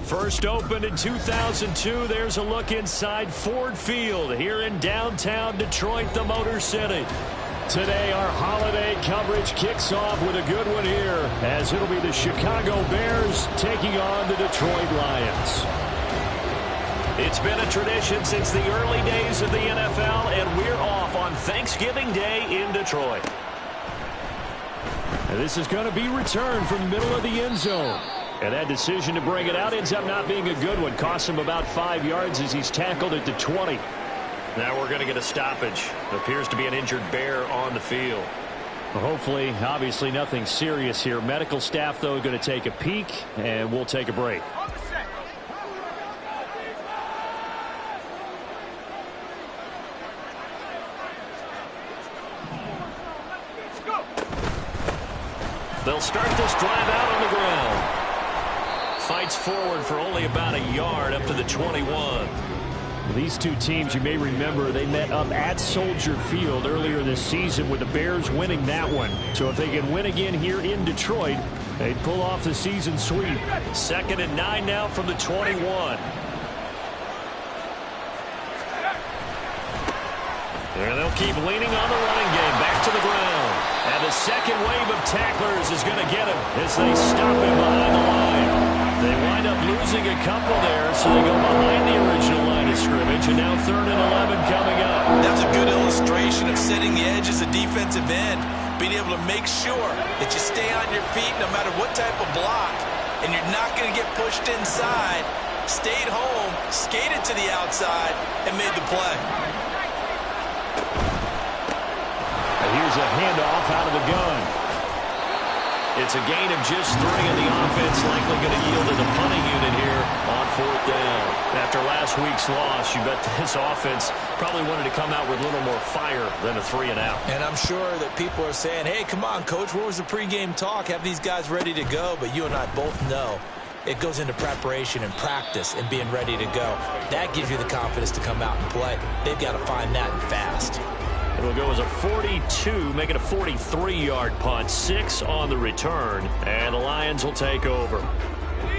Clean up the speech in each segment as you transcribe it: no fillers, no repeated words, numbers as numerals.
First opened in 2002, there's a look inside Ford Field here in downtown Detroit, the Motor City. Today, our holiday coverage kicks off with a good one here, as it'll be the Chicago Bears taking on the Detroit Lions. It's been a tradition since the early days of the NFL, and we're off on Thanksgiving Day in Detroit. And this is going to be returned from the middle of the end zone. And that decision to bring it out ends up not being a good one. Costs him about 5 yards as he's tackled at the 20. Now we're going to get a stoppage. Appears to be an injured Bear on the field. Well, hopefully, obviously nothing serious here. Medical staff, though, going to take a peek, and we'll take a break. They'll start this drive out on the ground. Fights forward for only about a yard up to the 21. These two teams, you may remember, they met up at Soldier Field earlier this season with the Bears winning that one. So if they can win again here in Detroit, they'd pull off the season sweep. 2nd and 9 now from the 21. And they'll keep leaning on the running game. Back to the ground. And the second wave of tacklers is going to get him as they stop him behind the line. They wind up losing a couple there, so they go behind the original line of scrimmage, and now 3rd and 11 coming up. That's a good illustration of setting the edge as a defensive end, being able to make sure that you stay on your feet no matter what type of block, and you're not going to get pushed inside. Stayed home, skated to the outside, and made the play. And here's a handoff out of the gun. It's a gain of just 3, and the offense likely going to yield to the punting unit here on 4th down. After last week's loss, you bet this offense probably wanted to come out with a little more fire than a 3-and-out. And I'm sure that people are saying, hey, come on, Coach, where was the pregame talk? Have these guys ready to go? But you and I both know it goes into preparation and practice and being ready to go. That gives you the confidence to come out and play. They've got to find that and fast. It'll go as a 42, make it a 43-yard punt, 6 on the return, and the Lions will take over.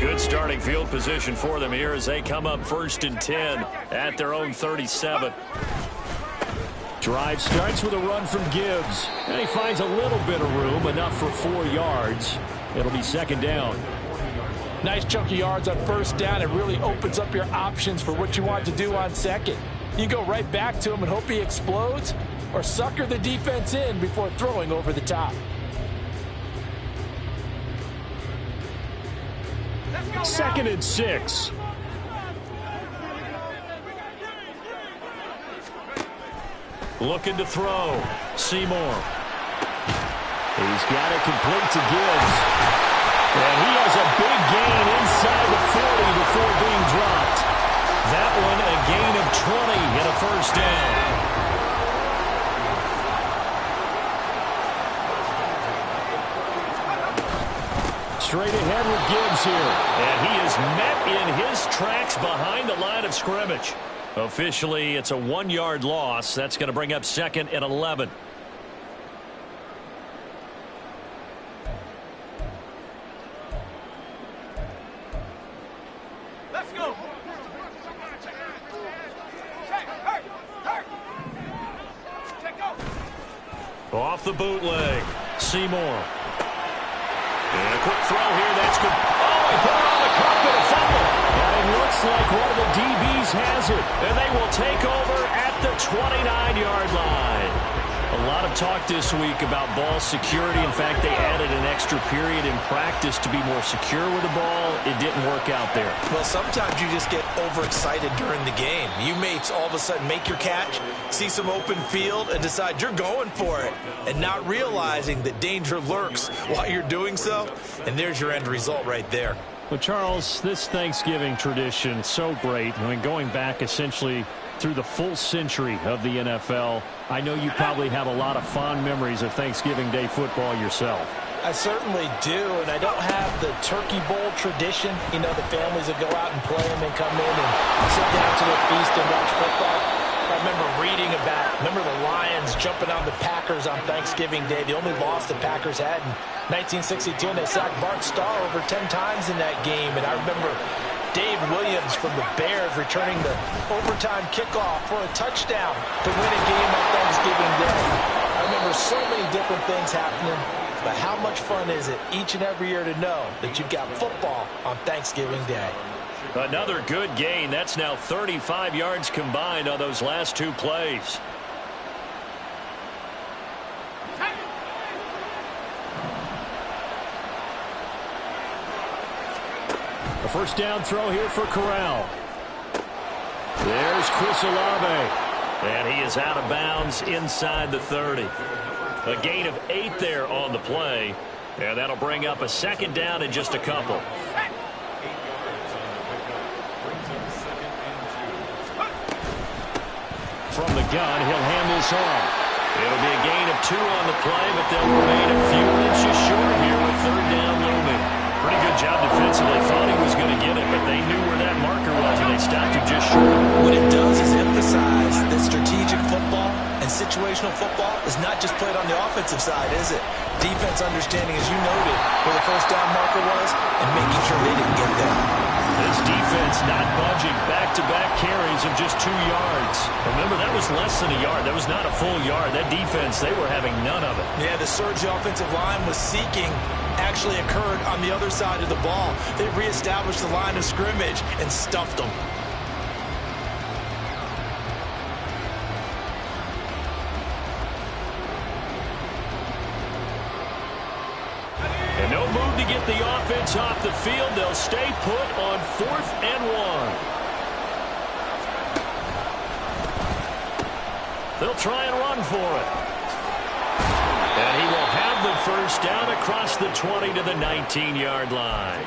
Good starting field position for them here as they come up 1st and 10 at their own 37. Drive starts with a run from Gibbs, and he finds a little bit of room, enough for 4 yards. It'll be 2nd down. Nice chunk of yards on 1st down. It really opens up your options for what you want to do on 2nd. You go right back to him and hope he explodes, or sucker the defense in before throwing over the top. Second and 6. Looking to throw. Seymour. He's got it complete to Gibbs. And he has a big gain inside the 40 before being dropped. That one a gain of 20 and a 1st down. Straight ahead with Gibbs here. And he is met in his tracks behind the line of scrimmage. Officially, it's a 1-yard loss. That's going to bring up 2nd and 11. Let's go. Off the bootleg. Seymour. And a quick throw here. That's good. Oh, he put it on the carpet, a fumble. And it looks like one of the DBs has it. And they will take over at the 29-yard line. A lot of talk this week about ball security. In fact, they added an extra period in practice to be more secure with the ball. It didn't work out there. Well, sometimes you just get overexcited during the game. You may all of a sudden make your catch, see some open field, and decide you're going for it, and not realizing that danger lurks while you're doing so. And there's your end result right there. Well, Charles, this Thanksgiving tradition, so great. I mean, going back essentially through the full century of the NFL, I know you probably have a lot of fond memories of Thanksgiving Day football yourself. I certainly do, and I don't have the Turkey Bowl tradition. You know, the families that go out and play and then come in and sit down to their feast and watch football. I remember reading remember the Lions jumping on the Packers on Thanksgiving Day. The only loss the Packers had in 1962, and they sacked Bart Starr over 10 times in that game. And I remember Dave Williams from the Bears returning the overtime kickoff for a touchdown to win a game on Thanksgiving Day. I remember so many different things happening, but how much fun is it each and every year to know that you've got football on Thanksgiving Day? Another good gain. That's now 35 yards combined on those last two plays. A first down throw here for Corral. There's Chris Olave. And he is out of bounds inside the 30. A gain of 8 there on the play. And that'll bring up a second down in just a couple. From the gun, he'll hand this off. It'll be a gain of 2 on the play, but they'll remain a few inches short here with third down looming. Pretty good job defensively. Thought he was going to get it, but they knew where that marker was, and they stopped him just short. What it does is emphasize that strategic football and situational football is not just played on the offensive side, is it? Defense understanding, as you noted, where the first down marker was and making sure they didn't get there. This defense not budging. Back-to-back carries of just 2 yards. Remember, that was less than a yard. That was not a full yard. That defense, they were having none of it. Yeah, the surge the offensive line was seeking actually occurred on the other side of the ball. They reestablished the line of scrimmage and stuffed them. And no move to get the offense off the field. They'll stay put on 4th and 1. They'll try and run for it. And he will have the first down across the 20 to the 19-yard line.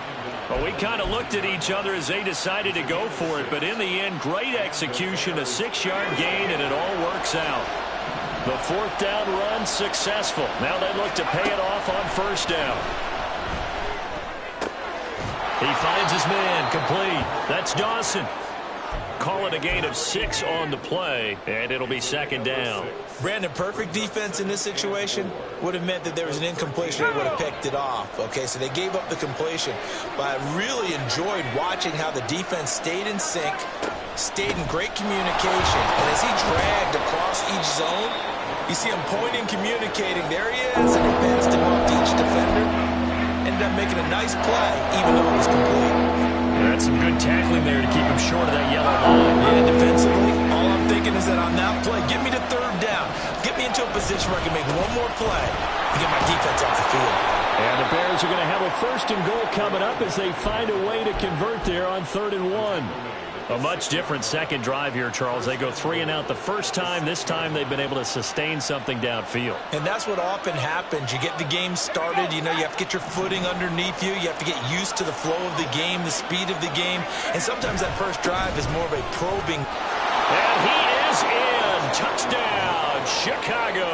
Well, we kind of looked at each other as they decided to go for it, but in the end, great execution, a 6-yard gain, and it all works out. The 4th down run successful. Now they look to pay it off on first down. He finds his man complete. That's Dawson. Call it a gain of 6 on the play, and it'll be second down. Brandon, perfect defense in this situation would have meant that there was an incompletion. They would have picked it off. Okay, so they gave up the completion. But I really enjoyed watching how the defense stayed in sync, stayed in great communication. And as he dragged across each zone, you see him pointing, communicating. There he is, and he passed him off to each defender. Ended up making a nice play, even though it was complete. That's some good tackling there to keep him short of that yellow line. Yeah, defensively, all I'm thinking is that on that play, get me to third down. Get me into a position where I can make one more play and get my defense off the field. And the Bears are going to have a 1st and goal coming up as they find a way to convert there on 3rd and 1. A much different second drive here, Charles. They go 3 and out the first time. This time they've been able to sustain something downfield. And that's what often happens. You get the game started. You know, you have to get your footing underneath you. You have to get used to the flow of the game, the speed of the game. And sometimes that first drive is more of a probing. And he is in. Touchdown, Chicago.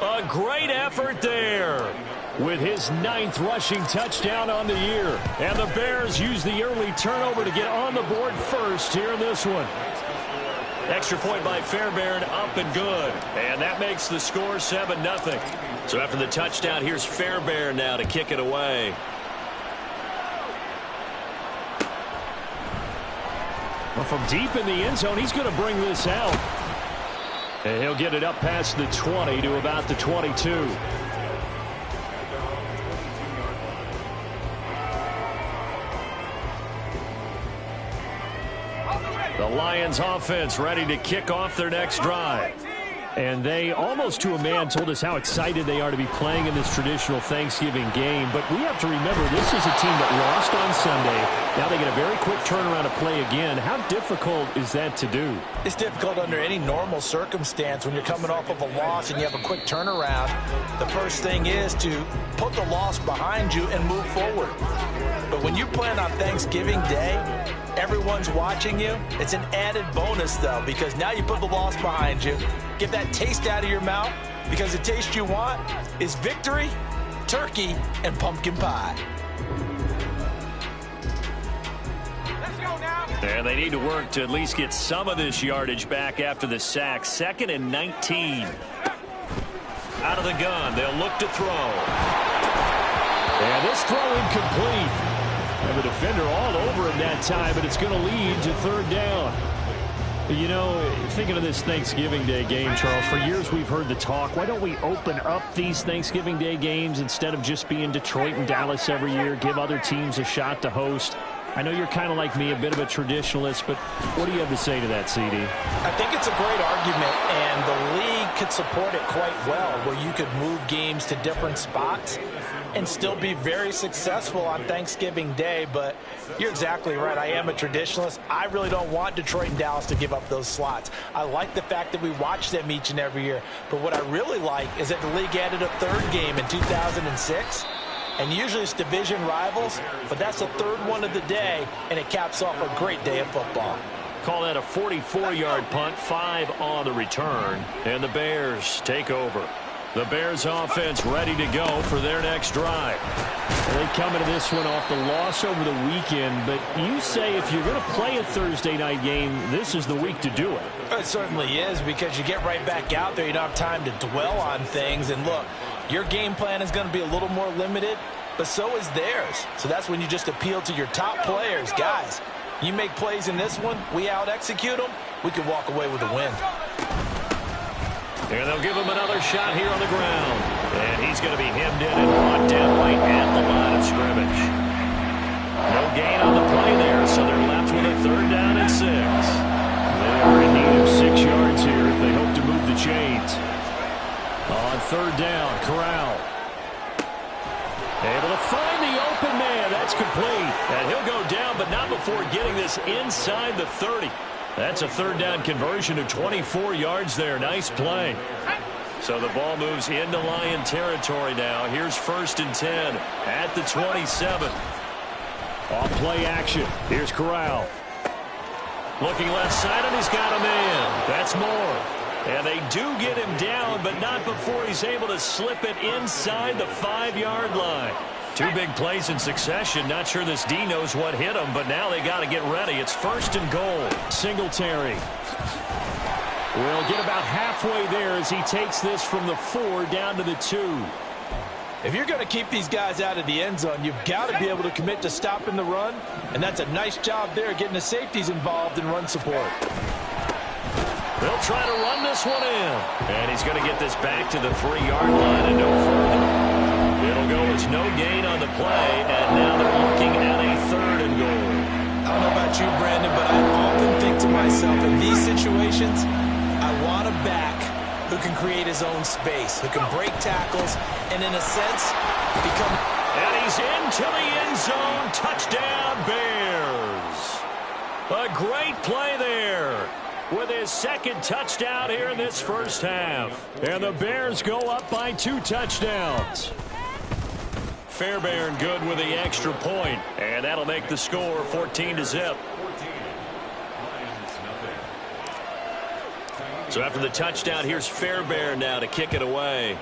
A great effort there with his 9th rushing touchdown on the year. And the Bears use the early turnover to get on the board first here in this one. Extra point by Fairbairn, up and good. And that makes the score 7-0. So after the touchdown, here's Fairbairn now to kick it away. Well, from deep in the end zone, he's going to bring this out. And he'll get it up past the 20 to about the 22. The Lions offense ready to kick off their next drive. And they, almost to a man, told us how excited they are to be playing in this traditional Thanksgiving game. But we have to remember, this is a team that lost on Sunday. Now they get a very quick turnaround to play again. How difficult is that to do? It's difficult under any normal circumstance when you're coming off of a loss and you have a quick turnaround. The first thing is to put the loss behind you and move forward. But when you play on Thanksgiving Day, everyone's watching you. It's an added bonus, though, because now you put the loss behind you. Get that taste out of your mouth, because the taste you want is victory, turkey, and pumpkin pie. Let's go now. And they need to work to at least get some of this yardage back after the sack. 2nd and 19. Out of the gun, they'll look to throw. And this throw incomplete. Have a defender all over him that time, but it's going to lead to third down. You know, thinking of this Thanksgiving Day game, Charles, for years we've heard the talk, why don't we open up these Thanksgiving Day games instead of just being Detroit and Dallas every year, give other teams a shot to host? I know you're kind of like me, a bit of a traditionalist, but what do you have to say to that, CD? I think it's a great argument, and the league could support it quite well, where you could move games to different spots and still be very successful on Thanksgiving Day. But you're exactly right. I am a traditionalist. I really don't want Detroit and Dallas to give up those slots. I like the fact that we watch them each and every year. But what I really like is that the league added a third game in 2006. And usually it's division rivals, but that's the third one of the day, and it caps off a great day of football. Call that a 44-yard punt, 5 on the return, and the Bears take over. The Bears offense ready to go for their next drive. They come into this one off the loss over the weekend, but you say if you're going to play a Thursday night game, this is the week to do it. It certainly is, because you get right back out there. You don't have time to dwell on things. And look, your game plan is going to be a little more limited, but so is theirs. So that's when you just appeal to your top players. Guys, you make plays in this one, we out-execute them, we can walk away with a win. And they'll give him another shot here on the ground. And he's going to be hemmed in and brought down right at the line of scrimmage. No gain on the play there, so they're left with a 3rd down and 6. They are in need of 6 yards here if they hope to move the chains. On 3rd down, Corral. Able to find the open man. That's complete. And he'll go down, but not before getting this inside the 30. That's a 3rd down conversion of 24 yards there. Nice play. So the ball moves into Lion territory now. Here's 1st and 10 at the 27. Off play action. Here's Corral. Looking left side, and he's got a man. That's more. And they do get him down, but not before he's able to slip it inside the 5-yard line. 2 big plays in succession. Not sure this D knows what hit him, but now they got to get ready. It's 1st and goal. Singletary will get about halfway there as he takes this from the 4 down to the 2. If you're going to keep these guys out of the end zone, you've got to be able to commit to stopping the run, and that's a nice job there, getting the safeties involved in run support. They'll try to run this one in, and he's going to get this back to the 3-yard line and no further. It'll go as no gain on the play, and now they're looking at a 3rd and goal. I don't know about you, Brandon, but I often think to myself, in these situations, I want a back who can create his own space, who can break tackles, and in a sense, become... And he's into the end zone. Touchdown, Bears. A great play there with his 2nd touchdown here in this first half. And the Bears go up by 2 touchdowns. Fairbairn good with the extra point, and that'll make the score 14-0. So after the touchdown, here's Fairbairn now to kick it away.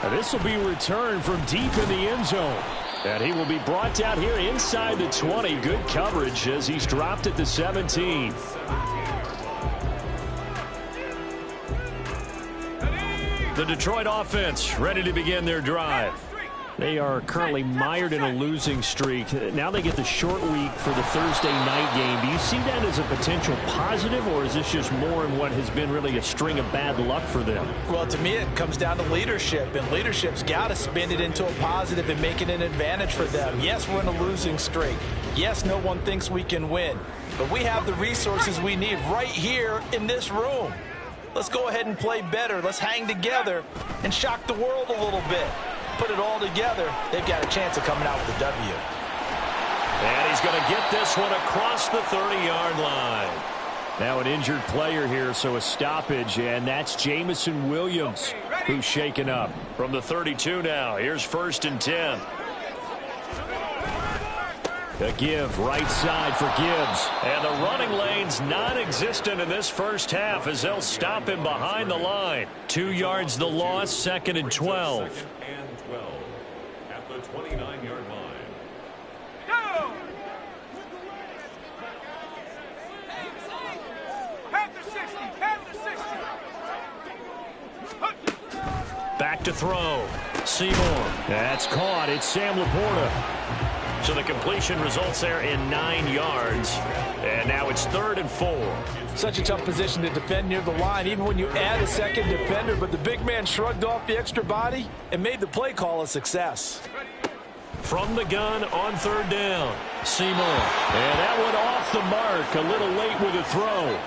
And this will be returned from deep in the end zone. And he will be brought down here inside the 20. Good coverage as he's dropped at the 17. The Detroit offense ready to begin their drive. They are currently mired in a losing streak. Now they get the short week for the Thursday night game. Do you see that as a potential positive, or is this just more in what has been really a string of bad luck for them? Well, to me, it comes down to leadership, and leadership's got to spin it into a positive and make it an advantage for them. Yes, we're in a losing streak. Yes, no one thinks we can win, but we have the resources we need right here in this room. Let's go ahead and play better. Let's hang together and shock the world a little bit. Put it all together, they've got a chance of coming out with a W. And he's going to get this one across the 30-yard line. Now an injured player here, so a stoppage, and that's Jamison Williams, who's shaken up. From the 32 now, here's 1st and 10. A give right side for Gibbs. And the running lane's non-existent in this first half as they'll stop him behind the line. 2 yards the loss, 2nd and 12. At the 29-yard line. Back to throw. Seymour. That's caught. It's Sam Laporta. So the completion results there in 9 yards. And now it's 3rd and 4. Such a tough position to defend near the line, even when you add a second defender. But the big man shrugged off the extra body and made the play call a success. From the gun on 3rd down, Seymour. And that one off the mark. A little late with a throw.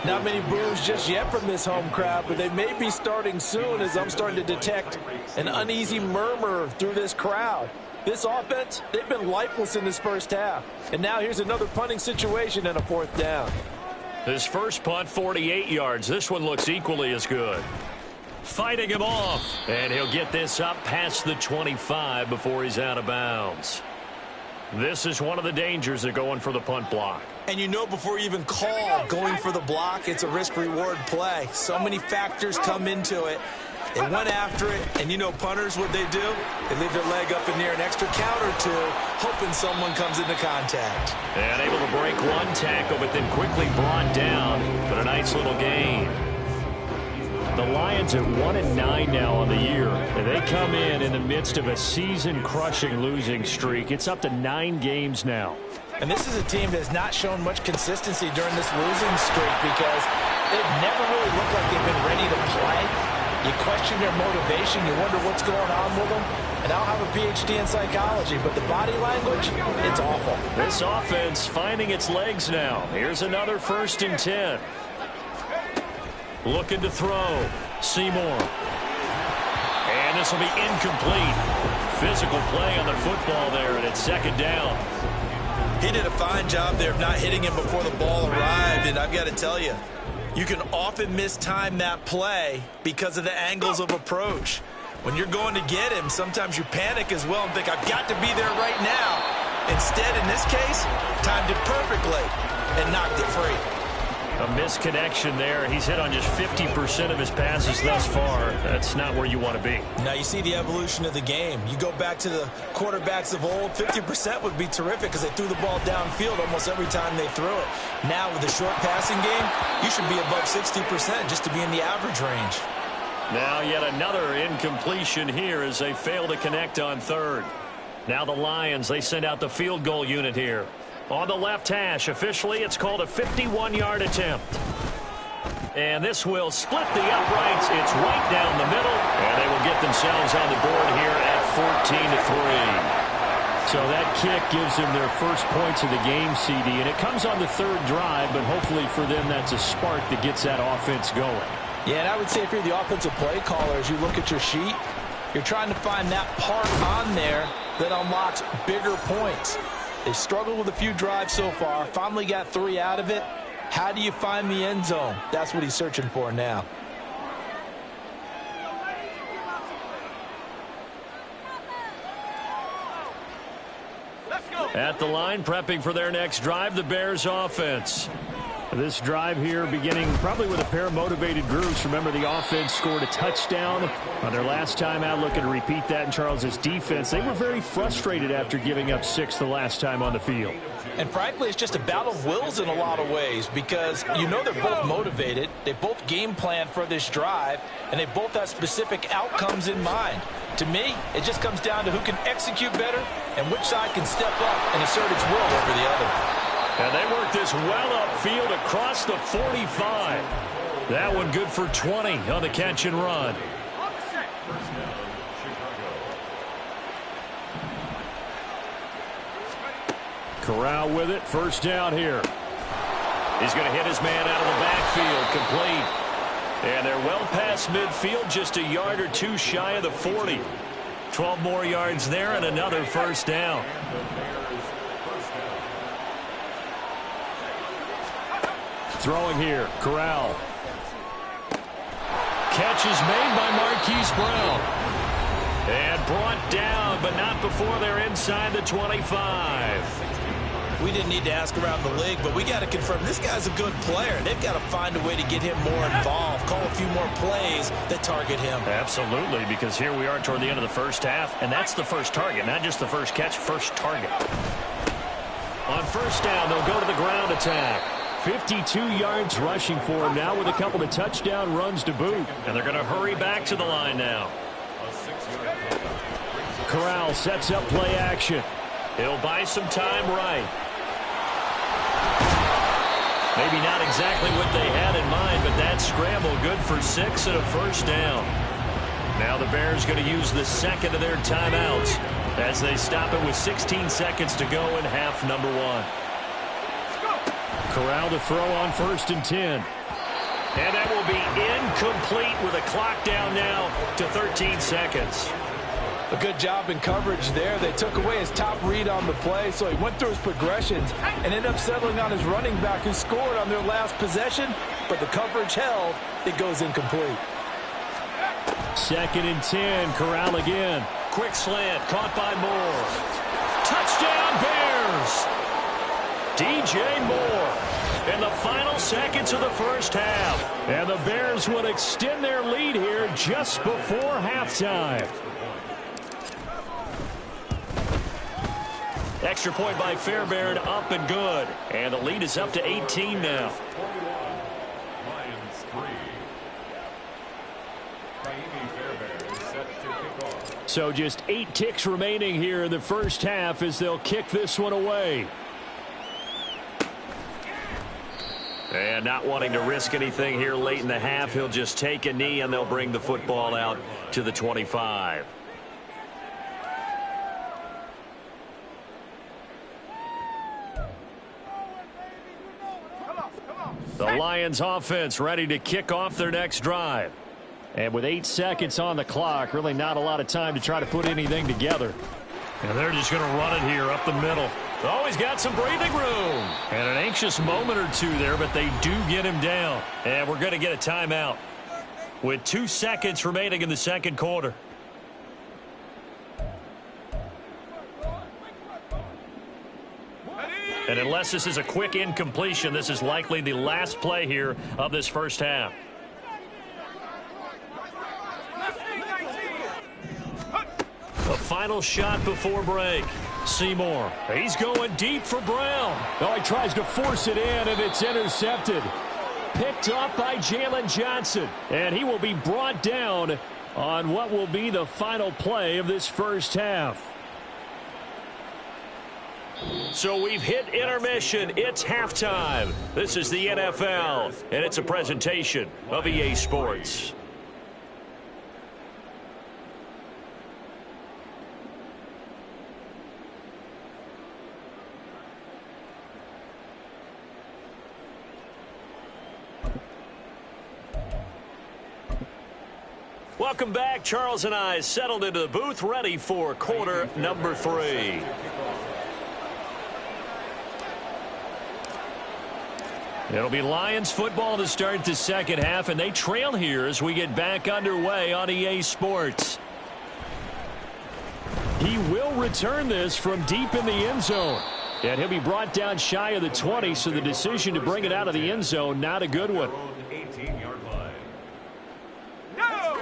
Not many boos just yet from this home crowd, but they may be starting soon as I'm starting to detect an uneasy murmur through this crowd. This offense, they've been lifeless in this first half. And now here's another punting situation and a 4th down. His first punt, 48 yards. This one looks equally as good. Fighting him off. And he'll get this up past the 25 before he's out of bounds. This is one of the dangers of going for the punt block. And you know before you even call going for the block, it's a risk-reward play. So many factors come into it. They went after it, and you know punters, what they do? They leave their leg up in the air an extra count or two, hoping someone comes into contact. And able to break one tackle, but then quickly brought down. But a nice little gain. The Lions at 1-9 now on the year. And they come in the midst of a season-crushing losing streak. It's up to 9 games now. And this is a team that has not shown much consistency during this losing streak because they've never really looked like they've been ready to play. You question their motivation. You wonder what's going on with them. And I don't have a PhD in psychology, but the body language, it's awful. This offense finding its legs now. Here's another 1st and 10. Looking to throw. Seymour. And this will be incomplete. Physical play on the football there, and it's 2nd down. He did a fine job there of not hitting him before the ball arrived, and I've got to tell you, you can often mistime that play because of the angles of approach. When you're going to get him, sometimes you panic as well and think, I've got to be there right now. Instead, in this case, timed it perfectly and knocked it free. A misconnection there. He's hit on just 50% of his passes thus far. That's not where you want to be. Now you see the evolution of the game. You go back to the quarterbacks of old, 50% would be terrific because they threw the ball downfield almost every time they threw it. Now with the short passing game, you should be above 60% just to be in the average range. Now yet another incompletion here as they fail to connect on 3rd. Now the Lions, they send out the field goal unit here. On the left hash, officially, it's called a 51-yard attempt. And this will split the uprights. It's right down the middle, and they will get themselves on the board here at 14-3. So that kick gives them their first points of the game, CD, and it comes on the 3rd drive, but hopefully for them that's a spark that gets that offense going. Yeah, and I would say if you're the offensive play caller, as you look at your sheet, you're trying to find that part on there that unlocks bigger points. They've struggled with a few drives so far, finally got 3 out of it. How do you find the end zone? That's what he's searching for now. At the line, prepping for their next drive, the Bears offense. This drive here beginning probably with a pair of motivated groups. Remember, the offense scored a touchdown on their last time out. Looking to repeat that in Charles's defense. They were very frustrated after giving up 6 the last time on the field. And frankly, it's just a battle of wills in a lot of ways because you know they're both motivated. They both game plan for this drive, and they both have specific outcomes in mind. To me, it just comes down to who can execute better and which side can step up and assert its will over the other. And they work this well upfield across the 45. That one good for 20 on the catch and run. Corral with it. 1st down here. He's going to hit his man out of the backfield. Complete. And they're well past midfield, just a yard or 2 shy of the 40. 12 more yards there and another 1st down. Throwing here, Corral. Catch is made by Marquise Brown. And brought down, but not before they're inside the 25. We didn't need to ask around the league, but we got to confirm this guy's a good player. They've got to find a way to get him more involved, call a few more plays that target him. Absolutely, because here we are toward the end of the first half, and that's the first target, not just the first catch, first target. On 1st down, they'll go to the ground attack. 52 yards rushing for him now with a couple of touchdown runs to boot. And they're going to hurry back to the line now. A 6-yard Corral sets up play action. He'll buy some time right. Maybe not exactly what they had in mind, but that scramble good for 6 and a first down. Now the Bears going to use the second of their timeouts as they stop it with 16 seconds to go in half number 1. Corral to throw on 1st and 10. And that will be incomplete with a clock down now to 13 seconds. A good job in coverage there. They took away his top read on the play, so he went through his progressions and ended up settling on his running back who scored on their last possession, but the coverage held. It goes incomplete. 2nd and 10, Corral again. Quick slant, caught by Moore. Touchdown, Bears! DJ Moore in the final seconds of the first half. And the Bears would extend their lead here just before halftime. Extra point by Fairbairn, up and good. And the lead is up to 18 now. So just 8 ticks remaining here in the first half as they'll kick this one away. And not wanting to risk anything here late in the half, he'll just take a knee and they'll bring the football out to the 25. The Lions offense ready to kick off their next drive. And with 8 seconds on the clock, really not a lot of time to try to put anything together. And they're just going to run it here up the middle. Oh, he's got some breathing room. And an anxious moment or two there, but they do get him down. And we're going to get a timeout with 2 seconds remaining in the second quarter. And unless this is a quick incompletion, this is likely the last play here of this first half. The final shot before break. Seymour. He's going deep for Brown. Oh, he tries to force it in, and it's intercepted. Picked up by Jalen Johnson. And he will be brought down on what will be the final play of this first half. So we've hit intermission. It's halftime. This is the NFL, and it's a presentation of EA Sports. Welcome back. Charles and I settled into the booth, ready for quarter number 3. It'll be Lions football to start the second half, and they trail here as we get back underway on EA Sports. He will return this from deep in the end zone. And he'll be brought down shy of the 20, so the decision to bring it out of the end zone, not a good one.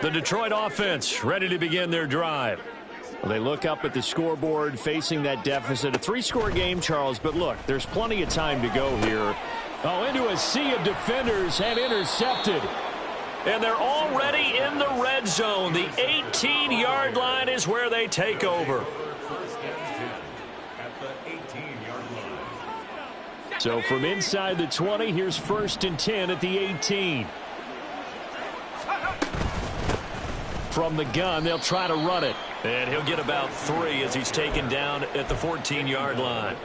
The Detroit offense ready to begin their drive. Well, they look up at the scoreboard facing that deficit. A 3-score game, Charles, but look, there's plenty of time to go here. Oh, into a sea of defenders and intercepted. And they're already in the red zone. The 18-yard line is where they take over. So from inside the 20, here's 1st and 10 at the 18. From the gun, they'll try to run it. And he'll get about 3 as he's taken down at the 14-yard line.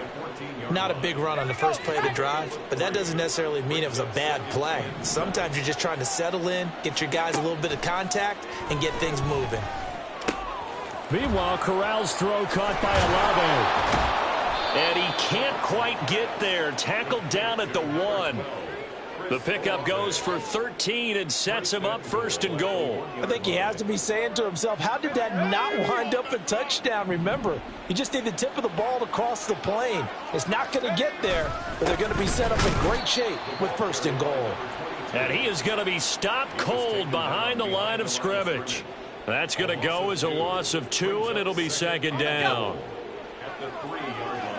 Not a big run on the first play of the drive, but that doesn't necessarily mean it was a bad play. Sometimes you're just trying to settle in, get your guys a little bit of contact, and get things moving. Meanwhile, Corral's throw caught by Olave. And he can't quite get there. Tackled down at the 1. The pickup goes for 13 and sets him up 1st and goal. I think he has to be saying to himself, how did that not wind up a touchdown? Remember, you just need the tip of the ball to cross the plane. It's not going to get there, but they're going to be set up in great shape with 1st and goal. And he is going to be stopped cold behind the line of scrimmage. That's going to go as a loss of 2, and it'll be 2nd down. At the 3-yard line.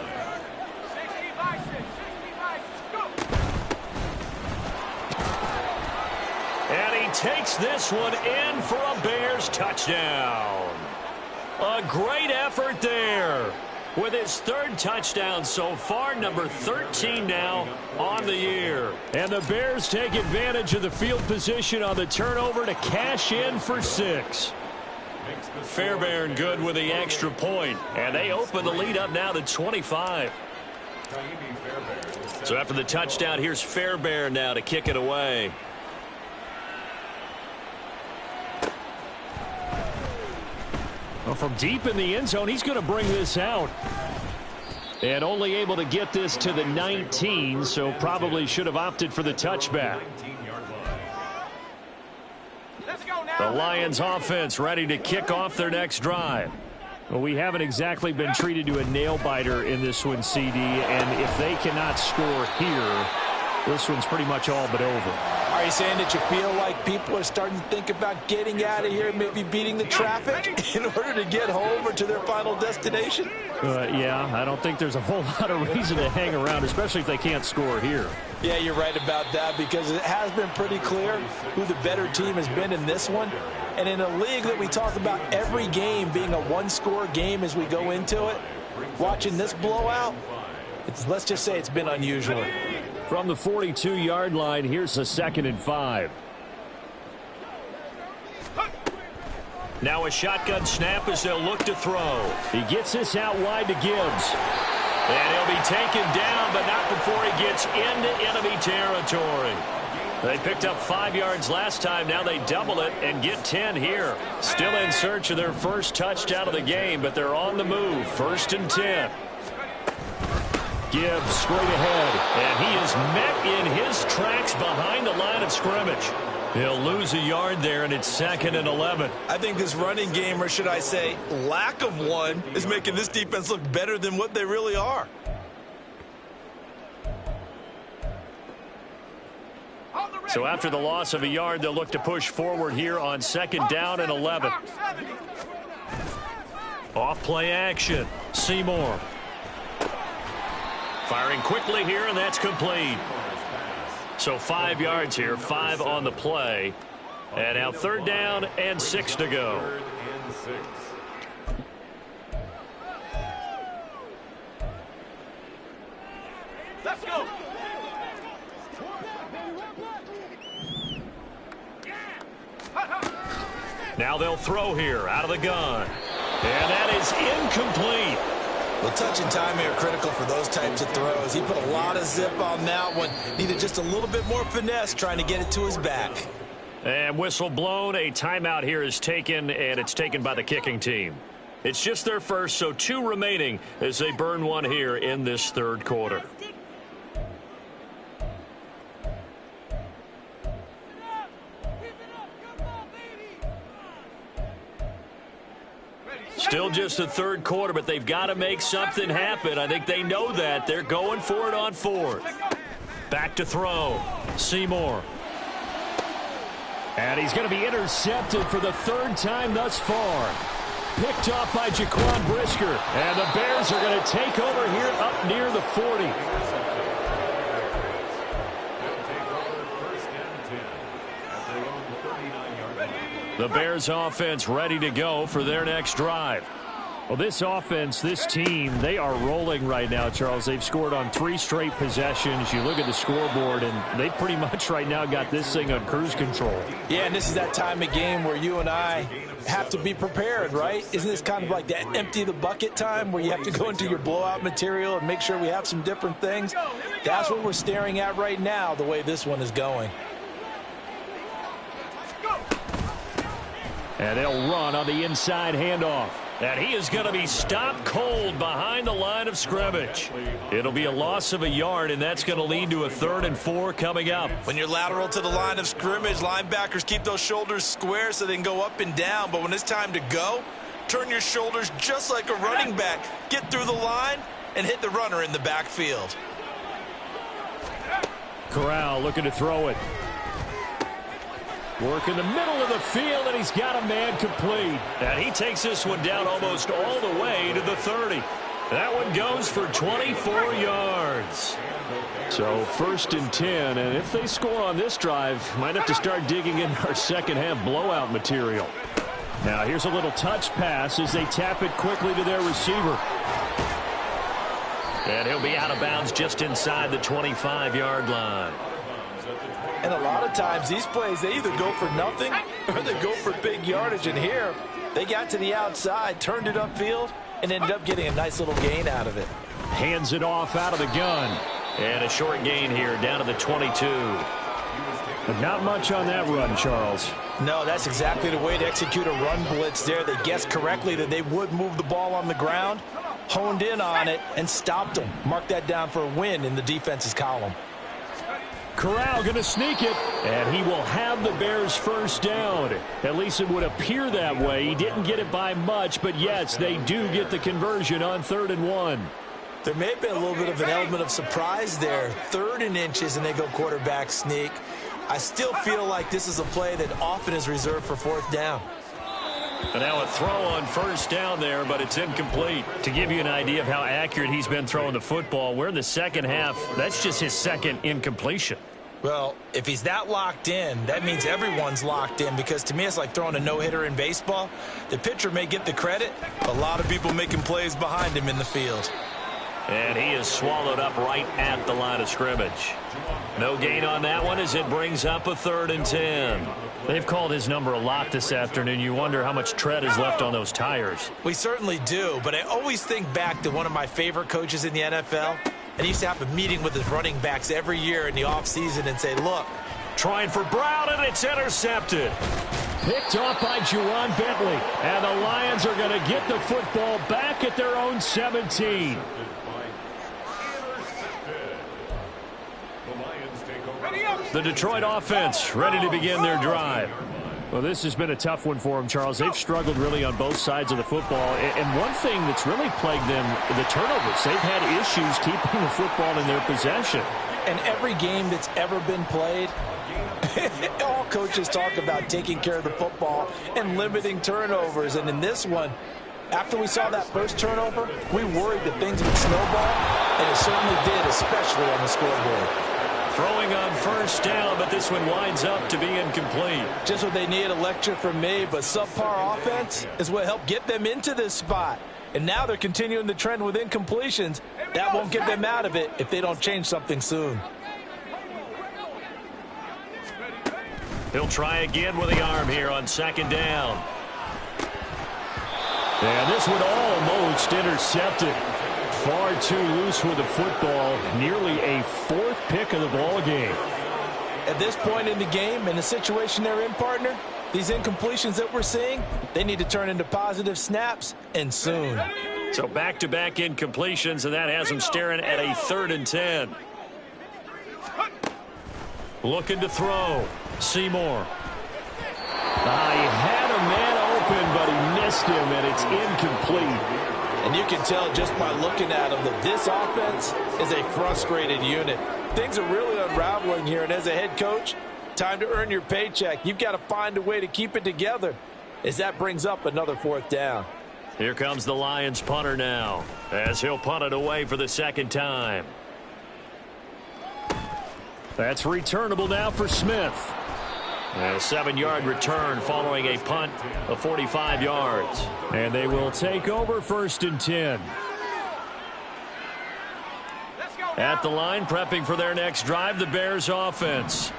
And he takes this one in for a Bears touchdown. A great effort there. With his third touchdown so far, number 13 now on the year. And the Bears take advantage of the field position on the turnover to cash in for 6. Fairbairn good with the extra point, and they open the lead up now to 25. So after the touchdown, here's Fairbairn now to kick it away. Well, from deep in the end zone, he's going to bring this out. And only able to get this to the 19, so probably should have opted for the touchback. The Lions offense ready to kick off their next drive. Well, we haven't exactly been treated to a nail-biter in this one, CD, and if they cannot score here, this one's pretty much all but over. Are you saying that you feel like people are starting to think about getting out of here, maybe beating the traffic in order to get home or to their final destination? Yeah, I don't think there's a whole lot of reason to hang around, especially if they can't score here. Yeah, you're right about that, because it has been pretty clear who the better team has been in this one. And in a league that we talk about every game being a one-score game as we go into it, watching this blowout, let's just say it's been unusual. From the 42-yard line, here's a 2nd and 5. Now a shotgun snap as they'll look to throw. He gets this out wide to Gibbs. And he'll be taken down, but not before he gets into enemy territory. They picked up 5 yards last time. Now they double it and get 10 here. Still in search of their first touchdown of the game, but they're on the move. 1st and 10. Gibbs straight ahead, and he is met in his tracks behind the line of scrimmage. He'll lose a yard there, and it's 2nd and 11. I think this running game, or should I say lack of one, is making this defense look better than what they really are. So after the loss of a yard, they'll look to push forward here on 2nd down and 11. Off play action. Seymour. Firing quickly here, and that's complete. So 5 yards here, 5 on the play. And now 3rd down and 6 to go. Let's go. Now they'll throw here out of the gun. And that is incomplete. Well, touch and timing are critical for those types of throws. He put a lot of zip on that one. Needed just a little bit more finesse trying to get it to his back. And whistle blown. A timeout here is taken, and it's taken by the kicking team. It's just their first, so 2 remaining as they burn one here in this 3rd quarter. Still just the 3rd quarter, but they've got to make something happen. I think they know that. They're going for it on 4th. Back to throw. Seymour. And he's going to be intercepted for the 3rd time thus far. Picked off by Jaquan Brisker. And the Bears are going to take over here up near the 40. The Bears offense ready to go for their next drive. Well, this offense, this team, they are rolling right now, Charles. They've scored on 3 straight possessions. You look at the scoreboard, and they pretty much right now got this thing on cruise control. Yeah, and this is that time of game where you and I have to be prepared, right? Isn't this kind of like that empty the bucket time where you have to go into your blowout material and make sure we have some different things? That's what we're staring at right now, the way this one is going. And they'll run on the inside handoff. And he is going to be stopped cold behind the line of scrimmage. It'll be a loss of a yard, and that's going to lead to a 3rd and 4 coming up. When you're lateral to the line of scrimmage, linebackers keep those shoulders square so they can go up and down. But when it's time to go, turn your shoulders just like a running back. Get through the line and hit the runner in the backfield. Corral looking to throw it. Work in the middle of the field, and he's got a man complete. And he takes this one down almost all the way to the 30. That one goes for 24 yards. So 1st and 10, and if they score on this drive, might have to start digging in our second half blowout material. Now here's a little touch pass as they tap it quickly to their receiver. And he'll be out of bounds just inside the 25-yard line. And a lot of times these plays, they either go for nothing or they go for big yardage. And here, they got to the outside, turned it upfield, and ended up getting a nice little gain out of it. Hands it off out of the gun. And a short gain here down to the 22. But not much on that run, Charles. No, that's exactly the way to execute a run blitz there. They guessed correctly that they would move the ball on the ground, honed in on it, and stopped them. Mark that down for a win in the defense's column. Corral going to sneak it, and he will have the Bears first down. At least it would appear that way. He didn't get it by much, but yes, they do get the conversion on 3rd and 1. There may have been a little bit of an element of surprise there. 3rd and inches, and they go quarterback sneak. I still feel like this is a play that often is reserved for 4th down. And now a throw on 1st down there, but it's incomplete. To give you an idea of how accurate he's been throwing the football, we're in the second half. That's just his second incompletion. Well, if he's that locked in, that means everyone's locked in, because to me it's like throwing a no-hitter in baseball. The pitcher may get the credit, a lot of people making plays behind him in the field. And he is swallowed up right at the line of scrimmage. No gain on that one as it brings up a 3rd and 10. They've called his number a lot this afternoon. You wonder how much tread is left on those tires. We certainly do, but I always think back to one of my favorite coaches in the NFL. And he used to have a meeting with his running backs every year in the offseason and say, look. Trying for Brown, and it's intercepted. Picked off by Juwan Bentley. And the Lions are going to get the football back at their own 17. The Detroit offense ready to begin their drive. Well, this has been a tough one for them, Charles. They've struggled really on both sides of the football. And one thing that's really plagued them, the turnovers. They've had issues keeping the football in their possession. And every game that's ever been played, all coaches talk about taking care of the football and limiting turnovers. And in this one, after we saw that first turnover, we worried that things would snowball, and it certainly did, especially on the scoreboard. Throwing on 1st down, but this one winds up to be incomplete. Just what they need, a lecture from me, but subpar offense is what helped get them into this spot. And now they're continuing the trend with incompletions. That won't get them out of it if they don't change something soon. He'll try again with the arm here on 2nd down. And this one almost intercepted. Far too loose with the football. Nearly a 4th pick of the ball game. At this point in the game, in the situation they're in, partner, these incompletions that we're seeing, they need to turn into positive snaps, and soon. So back-to-back incompletions, and that has them staring at a 3rd and 10. Looking to throw. Seymour. He had a man open, but he missed him, and it's incomplete. And you can tell just by looking at them that this offense is a frustrated unit. Things are really unraveling here, and as a head coach, time to earn your paycheck. You've got to find a way to keep it together, as that brings up another 4th down. Here comes the Lions punter now, as he'll punt it away for the 2nd time. That's returnable now for Smith. And a 7-yard return following a punt of 45 yards. And they will take over 1st and 10. At the line, prepping for their next drive, the Bears offense.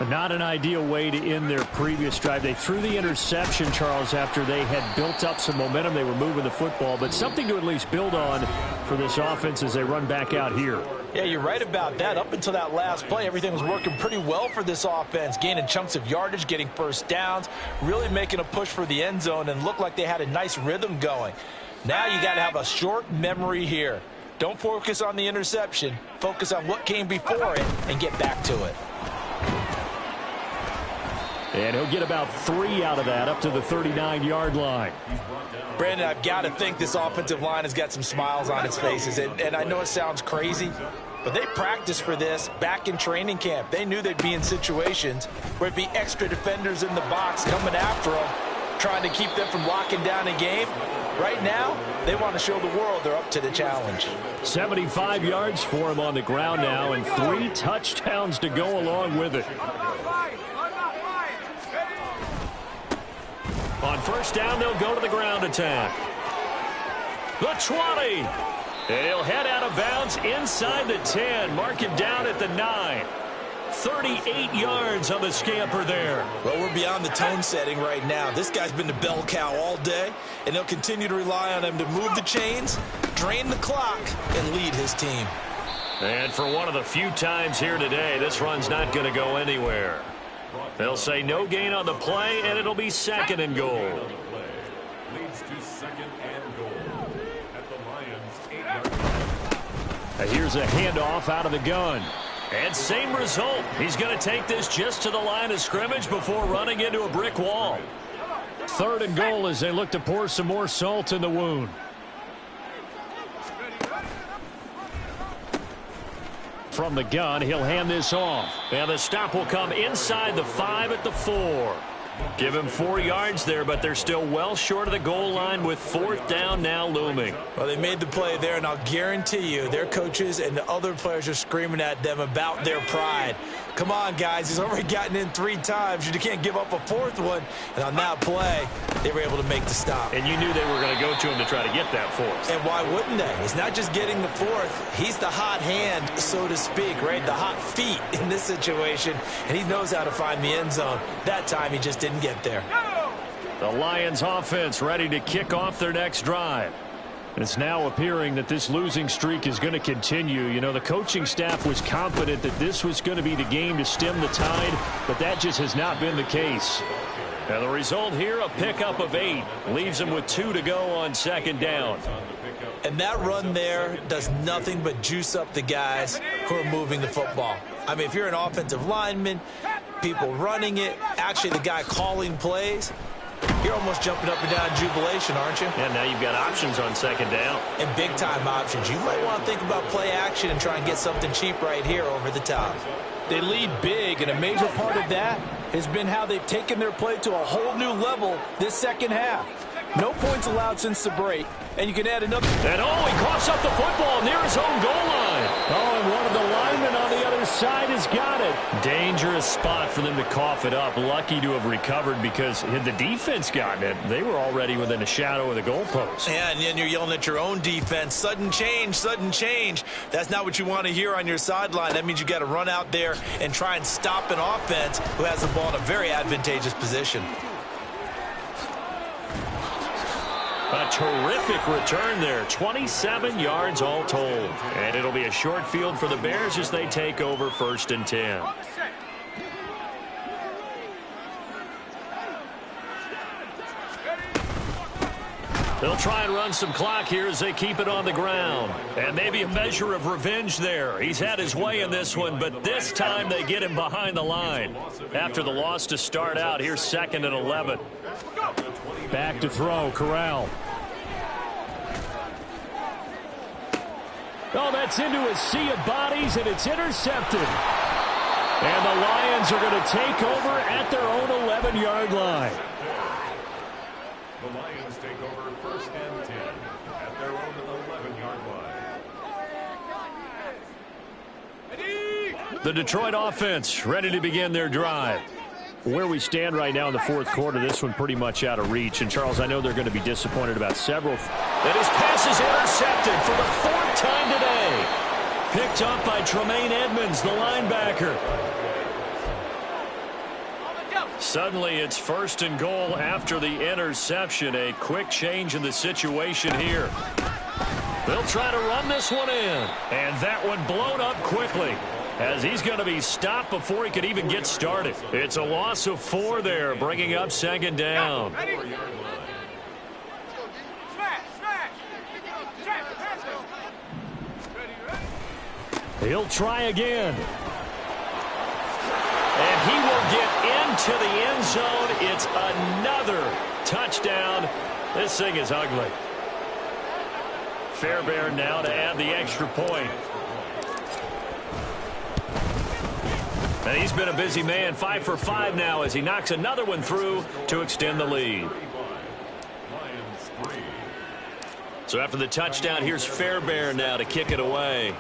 Not an ideal way to end their previous drive. They threw the interception, Charles, after they had built up some momentum. They were moving the football, but something to at least build on for this offense as they run back out here. Yeah, you're right about that. Up until that last play, everything was working pretty well for this offense, gaining chunks of yardage, getting 1st downs, really making a push for the end zone, and looked like they had a nice rhythm going. Now you got to have a short memory here. Don't focus on the interception. Focus on what came before it and get back to it. And he'll get about 3 out of that, up to the 39-yard line. Brandon, I've got to think this offensive line has got some smiles on its faces. And I know it sounds crazy, but they practiced for this back in training camp. They knew they'd be in situations where it'd be extra defenders in the box coming after them, trying to keep them from locking down a game. Right now, they want to show the world they're up to the challenge. 75 yards for him on the ground now, and 3 touchdowns to go along with it. On first down, they'll go to the ground attack. The 20. And he'll head out of bounds inside the 10. Mark him down at the 9. 38 yards on the scamper there. Well, we're beyond the tone setting right now. This guy's been the bell cow all day, and they'll continue to rely on him to move the chains, drain the clock, and lead his team. And for one of the few times here today, this run's not going to go anywhere. They'll say no gain on the play, and it'll be second and goal. Leads to second and goal at the Lions' 8-yard line. Here's a handoff out of the gun. And same result. He's going to take this just to the line of scrimmage before running into a brick wall. Third and goal as they look to pour some more salt in the wound. From the gun, he'll hand this off. And the stop will come inside the 5 at the 4. Give him 4 yards there, but they're still well short of the goal line with fourth down now looming. Well, they made the play there, and I'll guarantee you their coaches and the other players are screaming at them about their pride. Come on, guys. He's already gotten in 3 times. You can't give up a 4th one. And on that play, they were able to make the stop. And you knew they were going to go to him to try to get that 4th. And why wouldn't they? It's not just getting the 4th. He's the hot hand, so to speak, right? The hot feet in this situation. And he knows how to find the end zone. That time, he just didn't get there. The Lions offense ready to kick off their next drive. It's now appearing that this losing streak is going to continue. You know, the coaching staff was confident that this was going to be the game to stem the tide, but that just has not been the case. And the result here, a pickup of 8. Leaves them with 2 to go on second down. And that run there does nothing but juice up the guys who are moving the football. I mean, if you're an offensive lineman, people running it, actually the guy calling plays, you're almost jumping up and down in jubilation, aren't you? And now you've got options on second down. And big-time options. You might want to think about play action and try and get something cheap right here over the top. They lead big, and a major part of that has been how they've taken their play to a whole new level this second half. No points allowed since the break, and you can add another. And he coughs up the football near his own goal line. And one of the linemen on the other side has got it. Dangerous spot for them to cough it up. Lucky to have recovered because had the defense gotten it, they were already within a shadow of the goalpost. Yeah, and then you're yelling at your own defense. Sudden change, sudden change. That's not what you want to hear on your sideline. That means you got to run out there and try and stop an offense who has the ball in a very advantageous position. A terrific return there. 27 yards all told. And it'll be a short field for the Bears as they take over first and 10. They'll try and run some clock here as they keep it on the ground. And maybe a measure of revenge there. He's had his way in this one, but this time they get him behind the line. After the loss to start out, here's second and 11. Back to throw, Corral. That's into a sea of bodies, and it's intercepted. And the Lions are going to take over at their own 11-yard line. The Lions take over first and 10 at their own 11-yard line. The Detroit offense ready to begin their drive. Where we stand right now in the fourth quarter, this one pretty much out of reach. And, Charles, I know they're going to be disappointed about several. And his pass is intercepted for the 4th time today. Picked up by Tremaine Edmonds, the linebacker. Suddenly it's first and goal after the interception. A quick change in the situation here. They'll try to run this one in. And that one blown up quickly, as he's going to be stopped before he could even get started. It's a loss of 4 there, bringing up second down. He'll try again. And he will get into the end zone. It's another touchdown. This thing is ugly. Fairbairn now to add the extra point. And he's been a busy man, 5 for 5 now as he knocks another one through to extend the lead. So after the touchdown, here's Fairbairn now to kick it away.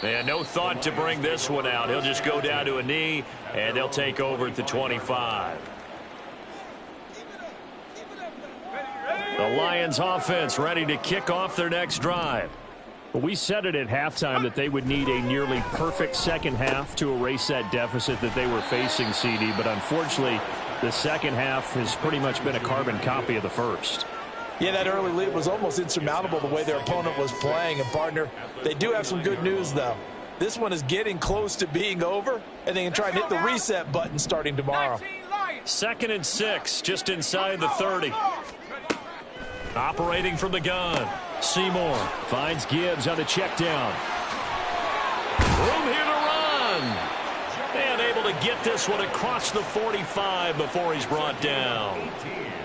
And no thought to bring this one out. He'll just go down to a knee, and they'll take over at the 25. The Lions offense ready to kick off their next drive. Well, we said it at halftime that they would need a nearly perfect second half to erase that deficit that they were facing, CD. But unfortunately, the second half has pretty much been a carbon copy of the first. Yeah, that early lead was almost insurmountable the way their opponent was playing. And, partner, they do have some good news, though. This one is getting close to being over, and they can try and hit the reset button starting tomorrow. 2nd and 6, just inside the 30. Operating from the gun. Seymour finds Gibbs on the check down. Room here to run. And able to get this one across the 45 before he's brought down.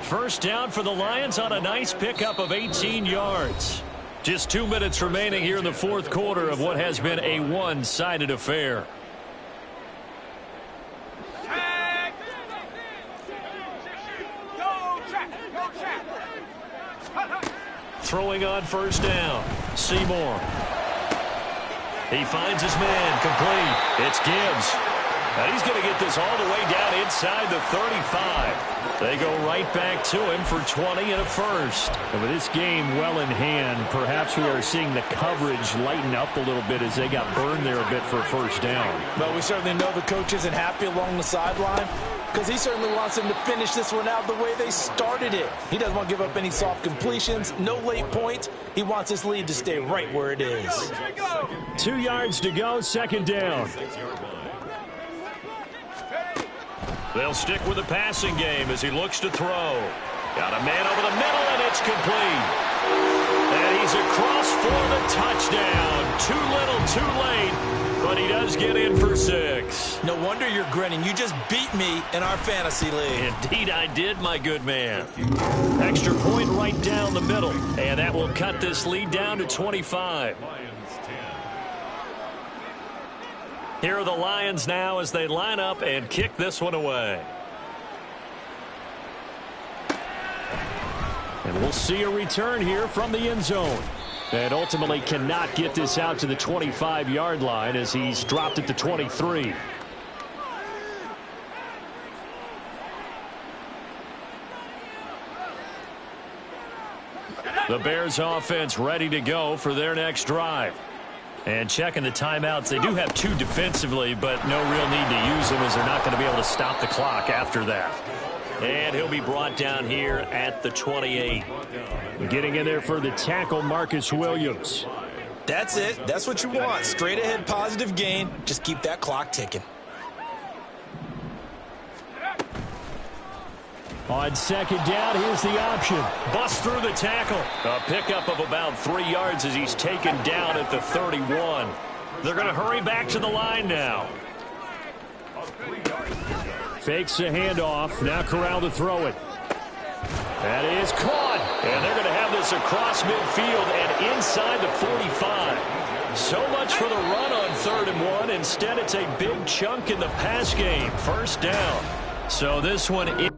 First down for the Lions on a nice pickup of 18 yards. Just 2 minutes remaining here in the fourth quarter of what has been a one-sided affair. Throwing on first down. Seymour. He finds his man complete. It's Gibbs. And he's going to get this all the way down inside the 35. They go right back to him for 20 and a first. And with this game well in hand, perhaps we are seeing the coverage lighten up a little bit as they got burned there a bit for a first down. But we certainly know the coach isn't happy along the sideline because he certainly wants them to finish this one out the way they started it. He doesn't want to give up any soft completions, no late points. He wants this lead to stay right where it is. 2 yards to go, second down. They'll stick with the passing game as he looks to throw. Got a man over the middle, and it's complete. And he's across for the touchdown. Too little, too late, but he does get in for 6. No wonder you're grinning. You just beat me in our fantasy league. Indeed I did, my good man. Extra point right down the middle, and that will cut this lead down to 25. Here are the Lions now as they line up and kick this one away. And we'll see a return here from the end zone. And ultimately cannot get this out to the 25-yard line as he's dropped at the 23. The Bears offense ready to go for their next drive. And checking the timeouts, they do have 2 defensively, but no real need to use them as they're not going to be able to stop the clock after that. And he'll be brought down here at the 28. Getting in there for the tackle, Marcus Williams. That's it. That's what you want. Straight ahead positive gain. Just keep that clock ticking. On second down, here's the option. Bust through the tackle. A pickup of about 3 yards as he's taken down at the 31. They're going to hurry back to the line now. Fakes the handoff. Now Corral to throw it. That is caught. And they're going to have this across midfield and inside the 45. So much for the run on 3rd and 1. Instead, it's a big chunk in the pass game. First down. So this one is